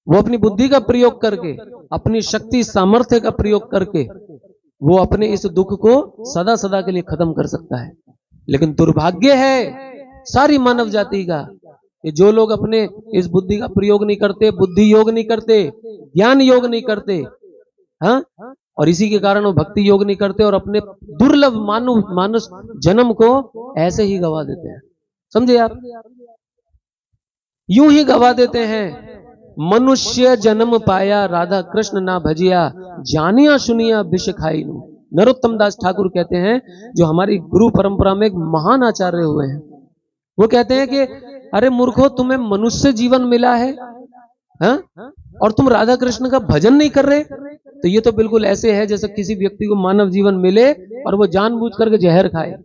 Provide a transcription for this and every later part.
वो अपनी बुद्धि का प्रयोग करके, अपनी शक्ति सामर्थ्य का प्रयोग करके वो अपने इस दुख को सदा सदा के लिए खत्म कर सकता है। लेकिन दुर्भाग्य है सारी मानव जाति का कि जो लोग अपने इस बुद्धि का प्रयोग नहीं करते, बुद्धि योग नहीं करते, ज्ञान योग नहीं करते, हाँ, और इसी के कारण वो भक्ति योग नहीं करते और अपने दुर्लभ मानुष जन्म को ऐसे ही गवा देते हैं। समझे आप? यूं ही गवा देते हैं। मनुष्य जन्म पाया राधा कृष्ण ना भजिया, जानिया सुनिया विष खाई नू। नरोत्तम दास ठाकुर कहते हैं, जो हमारी गुरु परंपरा में एक महान आचार्य हुए हैं, वो कहते हैं कि अरे मूर्खो, तुम्हें मनुष्य जीवन मिला है, हा? और तुम राधा कृष्ण का भजन नहीं कर रहे, तो ये तो बिल्कुल ऐसे है जैसे किसी व्यक्ति को मानव जीवन मिले और वो जानबूझ करके जहर खाए।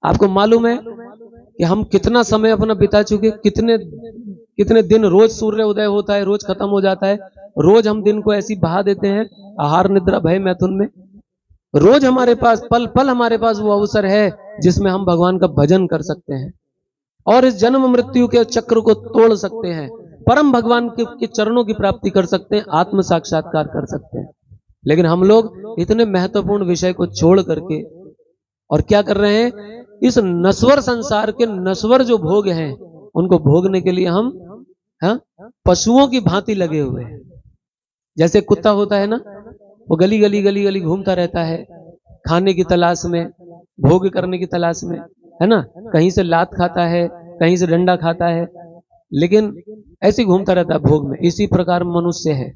आपको मालूम है कि हम कितना समय अपना बिता चुके, कितने दिन, रोज सूर्य उदय होता है, रोज खत्म हो जाता है, रोज हम दिन को ऐसी बहा देते हैं आहार निद्रा भय मैथुन में। रोज हमारे पास पल पल हमारे पास वो अवसर है जिसमें हम भगवान का भजन कर सकते हैं और इस जन्म मृत्यु के चक्र को तोड़ सकते हैं, परम भगवान के चरणों की प्राप्ति कर सकते हैं, आत्म साक्षात्कार कर सकते हैं। लेकिन हम लोग इतने महत्वपूर्ण विषय को छोड़ करके और क्या कर रहे हैं, इस नश्वर संसार के नश्वर जो भोग हैं उनको भोगने के लिए हम, हाँ, पशुओं की भांति लगे हुए हैं। जैसे कुत्ता होता है ना, वो गली गली घूमता रहता है खाने की तलाश में, भोग करने की तलाश में, है ना, कहीं से लात खाता है, कहीं से डंडा खाता है, लेकिन ऐसे घूमता रहता है भोग में। इसी प्रकार मनुष्य है,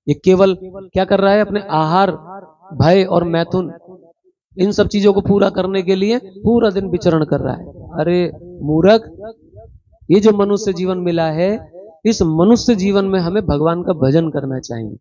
ये केवल क्या कर रहा है, अपने आहार भय और मैथुन इन सब चीजों को पूरा करने के लिए पूरा दिन विचरण कर रहा है। अरे मूर्ख, ये जो मनुष्य जीवन मिला है, इस मनुष्य जीवन में हमें भगवान का भजन करना चाहिए।